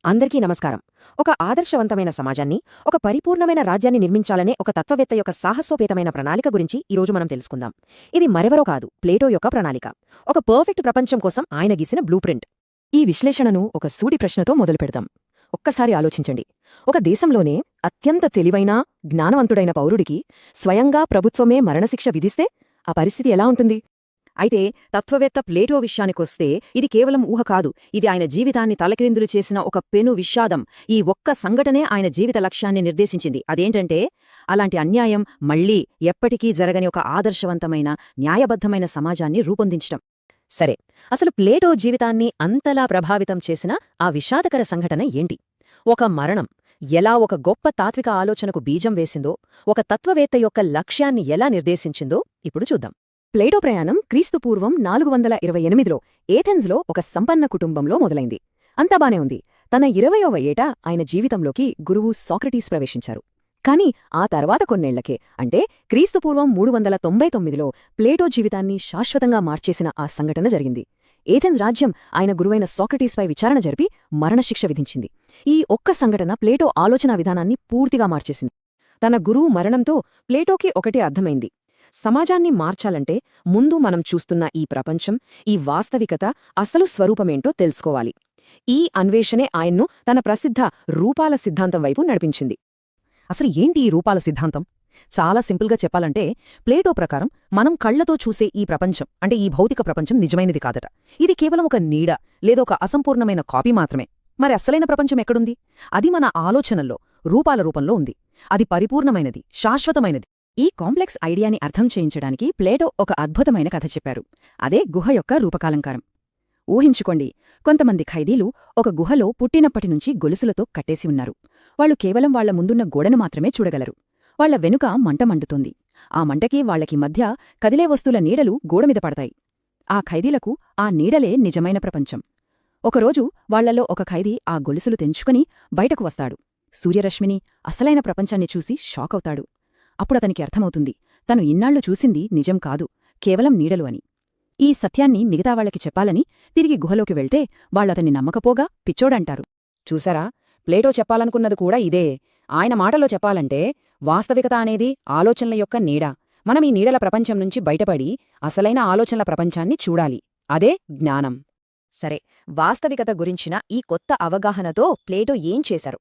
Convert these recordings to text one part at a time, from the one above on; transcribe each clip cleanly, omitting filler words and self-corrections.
అందరికీ నమస్కారం. ఒక ఆదర్శవంతమైన సమాజాన్ని, ఒక పరిపూర్ణమైన రాజ్యాన్ని నిర్మించాలనే ఒక తత్వవేత్త యొక్క సాహసోపేతమైన ప్రణాళిక గురించి ఈరోజు మనం తెలుసుకుందాం. ఇది మరెవరో కాదు, ప్లేటో యొక్క ప్రణాళిక. ఒక పర్ఫెక్ట్ ప్రపంచం కోసం ఆయన గీసిన బ్లూ ప్రింట్. ఈ విశ్లేషణను ఒక సూటి ప్రశ్నతో మొదలుపెడదాం. ఒక్కసారి ఆలోచించండి. ఒక దేశంలోనే అత్యంత తెలివైన, జ్ఞానవంతుడైన పౌరుడికి స్వయంగా ప్రభుత్వమే మరణశిక్ష విధిస్తే ఆ పరిస్థితి ఎలా ఉంటుంది? అయితే తత్వవేత్త ప్లేటో విషయానికొస్తే ఇది కేవలం ఊహ కాదు, ఇది ఆయన జీవితాన్ని తలక్రిందులు చేసిన ఒక పెను విషాదం. ఈ ఒక్క సంఘటనే ఆయన జీవిత లక్ష్యాన్ని నిర్దేశించింది. అదేంటంటే అలాంటి అన్యాయం మళ్లీ ఎప్పటికీ జరగని ఒక ఆదర్శవంతమైన, న్యాయబద్ధమైన సమాజాన్ని రూపొందించటం. సరే, అసలు ప్లేటో జీవితాన్ని అంతలా ప్రభావితం చేసిన ఆ విషాదకర సంఘటన ఏంటి? ఒక మరణం ఎలా ఒక గొప్ప తాత్విక ఆలోచనకు బీజం వేసిందో, ఒక తత్వవేత్త యొక్క లక్ష్యాన్ని ఎలా నిర్దేశించిందో ఇప్పుడు చూద్దాం. ప్లేటో ప్రయాణం క్రీస్తుపూర్వం 428లో ఏథెన్స్లో ఒక సంపన్న కుటుంబంలో మొదలైంది. అంతా బానే ఉంది. తన 20వ ఏట ఆయన జీవితంలోకి గురువు సాక్రటీస్ ప్రవేశించారు. కాని ఆ తర్వాత కొన్నేళ్లకే, అంటే క్రీస్తుపూర్వం 399లో ప్లేటో జీవితాన్ని శాశ్వతంగా మార్చేసిన ఆ సంఘటన జరిగింది. ఏథెన్స్ రాజ్యం ఆయన గురువైన సాక్రటీస్పై విచారణ జరిపి మరణశిక్ష విధించింది. ఈ ఒక్క సంఘటన ప్లేటో ఆలోచనా విధానాన్ని పూర్తిగా మార్చేసింది. తన గురువు మరణంతో ప్లేటోకి ఒకటే అర్థమైంది: సమాజాన్ని మార్చాలంటే ముందు మనం చూస్తున్న ఈ ప్రపంచం, ఈ వాస్తవికత అసలు స్వరూపమేంటో తెలుసుకోవాలి. ఈ అన్వేషణే ఆయన్ను తన ప్రసిద్ధ రూపాల సిద్ధాంతం వైపు నడిపించింది. అసలు ఏంటి ఈ రూపాల సిద్ధాంతం? చాలా సింపుల్గా చెప్పాలంటే, ప్లేటో ప్రకారం మనం కళ్లతో చూసే ఈ ప్రపంచం, అంటే ఈ భౌతిక ప్రపంచం నిజమైనది కాదట. ఇది కేవలం ఒక నీడ లేదా ఒక అసంపూర్ణమైన కాపీ మాత్రమే. మరి అసలైన ప్రపంచం ఎక్కడుంది? అది మన ఆలోచనల్లో, రూపాల రూపంలో ఉంది. అది పరిపూర్ణమైనది, శాశ్వతమైనది. ఈ కాంప్లెక్స్ ఐడియాని అర్థం చేయించడానికి ప్లేటో ఒక అద్భుతమైన కథ చెప్పారు. అదే గుహ యొక్క రూపకాలంకారం. ఊహించుకోండి, కొంతమంది ఖైదీలు ఒక గుహలో పుట్టినప్పటినుంచి గొలుసులతో కట్టేసి ఉన్నారు. వాళ్లు కేవలం వాళ్ల ముందున్న గోడను మాత్రమే చూడగలరు. వాళ్ల వెనుక మంట మండుతోంది. ఆ మంటకి వాళ్లకి మధ్య కదిలే వస్తువుల నీడలు గోడమీద పడతాయి. ఆ ఖైదీలకు ఆ నీడలే నిజమైన ప్రపంచం. ఒకరోజు వాళ్లలో ఒక ఖైదీ ఆ గొలుసులు తెంచుకుని బయటకు వస్తాడు. సూర్యరశ్మిని, అసలైన ప్రపంచాన్ని చూసి షాకవుతాడు. అప్పుడతనికి అర్థమవుతుంది, తను ఇన్నాళ్లు చూసింది నిజం కాదు, కేవలం నీడలు అని. ఈ సత్యాన్ని మిగతావాళ్లకి చెప్పాలని తిరిగి గుహలోకి వెళ్తే వాళ్లతన్ని నమ్మకపోగా పిచ్చోడంటారు. చూసారా, ప్లేటో చెప్పాలనుకున్నది కూడా ఇదే. ఆయన మాటలో చెప్పాలంటే, వాస్తవికత అనేది ఆలోచనల యొక్క నీడ. మనం ఈ నీడల ప్రపంచం నుంచి బయటపడి అసలైన ఆలోచనల ప్రపంచాన్ని చూడాలి. అదే జ్ఞానం. సరే, వాస్తవికత గురించిన ఈ కొత్త అవగాహనతో ప్లేటో ఏం చేశారు?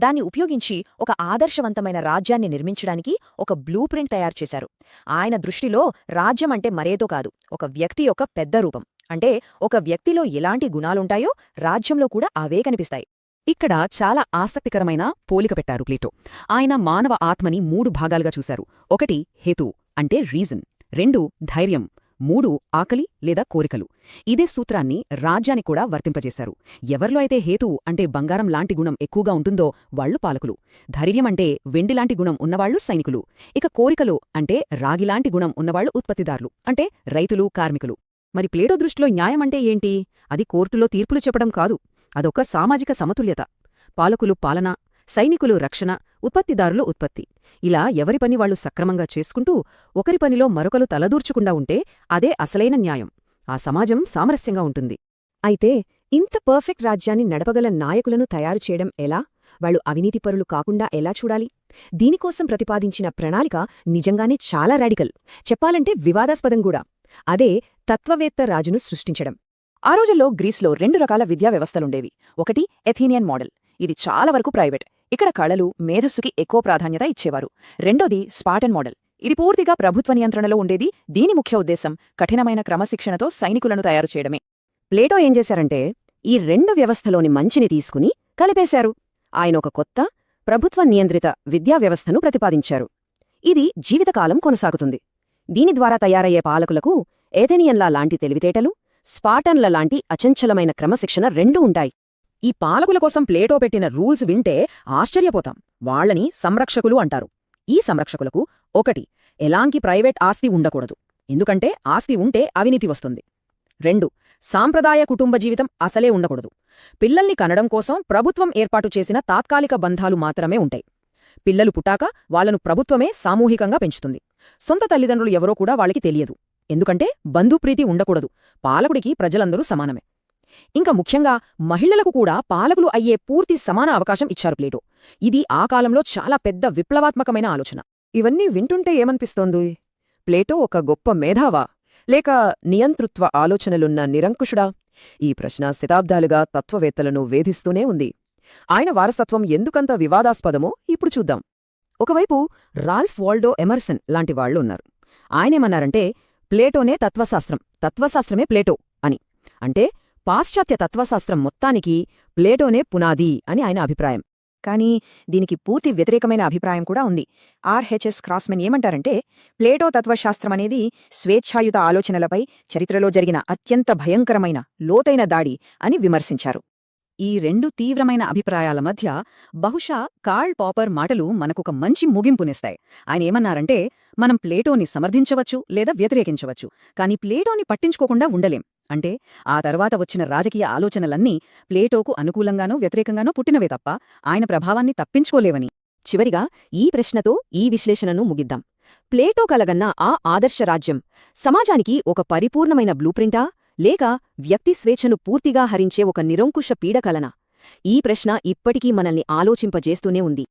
దాన్ని ఉపయోగించి ఒక ఆదర్శవంతమైన రాజ్యాన్ని నిర్మించడానికి ఒక బ్లూ ప్రింట్ తయారుచేశారు. ఆయన దృష్టిలో రాజ్యం అంటే మరేదో కాదు, ఒక వ్యక్తి యొక్క పెద్ద రూపం. అంటే ఒక వ్యక్తిలో ఎలాంటి గుణాలుంటాయో రాజ్యంలో కూడా అవే కనిపిస్తాయి. ఇక్కడ చాలా ఆసక్తికరమైన పోలిక పెట్టారు ప్లేటో. ఆయన మానవ ఆత్మని 3 భాగాలుగా చూశారు. 1 హేతు అంటే రీజన్, 2 ధైర్యం, 3 ఆకలి లేదా కోరికలు. ఇదే సూత్రాన్ని రాజ్యాన్ని కూడా వర్తింపజేశారు. ఎవరిలో అయితే హేతువు అంటే బంగారం లాంటి గుణం ఎక్కువగా ఉంటుందో వాళ్లు పాలకులు, ధైర్యం అంటే వెండిలాంటి గుణం ఉన్నవాళ్లు సైనికులు, ఇక కోరికలు అంటే రాగిలాంటి గుణం ఉన్నవాళ్లు ఉత్పత్తిదారులు, అంటే రైతులు, కార్మికులు. మరి ప్లేటో దృష్టిలో న్యాయం అంటే ఏంటి? అది కోర్టులో తీర్పులు చెప్పడం కాదు, అదొక సామాజిక సమతుల్యత. పాలకులు పాలన, సైనికులు రక్షణ, ఉత్పత్తిదారులు ఉత్పత్తి. ఇలా ఎవరి పని వాళ్లు సక్రమంగా చేసుకుంటూ ఒకరి పనిలో మరొకరు తలదూర్చకుండా ఉంటే అదే అసలైన న్యాయం. ఆ సమాజం సామరస్యంగా ఉంటుంది. అయితే ఇంత పర్ఫెక్ట్ రాజ్యాన్ని నడపగల నాయకులను తయారుచేయడం ఎలా? వాళ్లు అవినీతిపరులు కాకుండా ఎలా చూడాలి? దీనికోసం ప్రతిపాదించిన ప్రణాళిక నిజంగానే చాలా రాడికల్, చెప్పాలంటే వివాదాస్పదం కూడా. అదే తత్వవేత్త రాజును సృష్టించడం. ఆ రోజుల్లో గ్రీస్లో 2 రకాల విద్యా వ్యవస్థలుండేవి. ఒకటి ఎథీనియన్ మోడల్, ఇది చాలా వరకు ప్రైవేట్, ఇక్కడ కళలు, మేధస్సుకి ఎక్కువ ప్రాధాన్యత ఇచ్చేవారు. రెండోది స్పార్టన్ మోడల్, ఇది పూర్తిగా ప్రభుత్వ నియంత్రణలో ఉండేది. దీని ముఖ్య ఉద్దేశం కఠినమైన క్రమశిక్షణతో సైనికులను తయారు చేయడమే. ప్లేటో ఏం చేశారంటే, ఈ 2 వ్యవస్థలోని మంచిని తీసుకుని కలిపేశారు. ఆయన ఒక కొత్త, ప్రభుత్వ నియంత్రిత విద్యా వ్యవస్థను ప్రతిపాదించారు. ఇది జీవితకాలం కొనసాగుతుంది. దీని ద్వారా తయారయ్యే పాలకులకు ఏథెనియన్ల లాంటి తెలివితేటలు, స్పార్టన్ల లాంటి అచంచలమైన క్రమశిక్షణ రెండూ ఉంటాయి. ఈ పాలకుల కోసం ప్లేటో పెట్టిన రూల్స్ వింటే ఆశ్చర్యపోతాం. వాళ్లని సంరక్షకులు అంటారు. ఈ సంరక్షకులకు 1 ఎలాంటి ప్రైవేట్ ఆస్తి ఉండకూడదు, ఎందుకంటే ఆస్తి ఉంటే అవినీతి వస్తుంది. 2 సాంప్రదాయ కుటుంబ జీవితం అసలే ఉండకూడదు. పిల్లల్ని కనడం కోసం ప్రభుత్వం ఏర్పాటు చేసిన తాత్కాలిక బంధాలు మాత్రమే ఉంటాయి. పిల్లలు పుట్టాక వాళ్లను ప్రభుత్వమే సామూహికంగా పెంచుతుంది. సొంత తల్లిదండ్రులు ఎవరో కూడా వాళ్ళకి తెలియదు, ఎందుకంటే బంధుప్రీతి ఉండకూడదు. పాలకుడికి ప్రజలందరూ సమానమే. ఇంకా ముఖ్యంగా మహిళలకు కూడా పాలకులు అయ్యే పూర్తి సమాన అవకాశం ఇచ్చారు ప్లేటో. ఇది ఆ కాలంలో చాలా పెద్ద విప్లవాత్మకమైన ఆలోచన. ఇవన్నీ వింటుంటే ఏమనిపిస్తోంది? ప్లేటో ఒక గొప్ప మేధావా లేక నియంతృత్వ ఆలోచనలున్న నిరంకుశుడా? ఈ ప్రశ్న శతాబ్దాలుగా తత్వవేత్తలను వేధిస్తూనే ఉంది. ఆయన వారసత్వం ఎందుకంత వివాదాస్పదమో ఇప్పుడు చూద్దాం. ఒకవైపు రాల్ఫ్ వాల్డో ఎమర్సన్ లాంటివాళ్లు ఉన్నారు. ఆయనేమన్నారంటే ప్లేటోనే తత్వశాస్త్రమే ప్లేటో అని. అంటే పాశ్చాత్య తత్వశాస్త్రం మొత్తానికి ప్లేటోనే పునాది అని ఆయన అభిప్రాయం. కానీ దీనికి పూర్తి వ్యతిరేకమైన అభిప్రాయం కూడా ఉంది. ఆర్హెచ్ఎస్ క్రాస్మెన్ ఏమంటారంటే ప్లేటో తత్వశాస్త్రమనేది స్వేచ్ఛాయుత ఆలోచనలపై చరిత్రలో జరిగిన అత్యంత భయంకరమైన లోతైన దాడి అని విమర్శించారు. ఈ రెండు తీవ్రమైన అభిప్రాయాల మధ్య బహుశా కార్ల్ పాపర్ మాటలు మనకొక మంచి ముగింపునిస్తాయి. ఆయన ఏమన్నారంటే మనం ప్లేటోని సమర్థించవచ్చు లేదా వ్యతిరేకించవచ్చు, కాని ప్లేటోని పట్టించుకోకుండా ఉండలేం. అంటే ఆ తర్వాత వచ్చిన రాజకీయ ఆలోచనలన్నీ ప్లేటోకు అనుకూలంగానో వ్యతిరేకంగానో పుట్టినవే తప్ప ఆయన ప్రభావాన్ని తప్పించుకోలేవని. చివరిగా ఈ ప్రశ్నతో ఈ విశ్లేషణను ముగిద్దాం. ప్లేటో కలగన్న ఆ ఆదర్శ రాజ్యం సమాజానికి ఒక పరిపూర్ణమైన బ్లూప్రింటా లేక వ్యక్తి స్వేచ్ఛను పూర్తిగా హరించే ఒక నిరంకుశ పీడకలనా? ఈ ప్రశ్న ఇప్పటికీ మనల్ని ఆలోచింపజేస్తూనే ఉంది.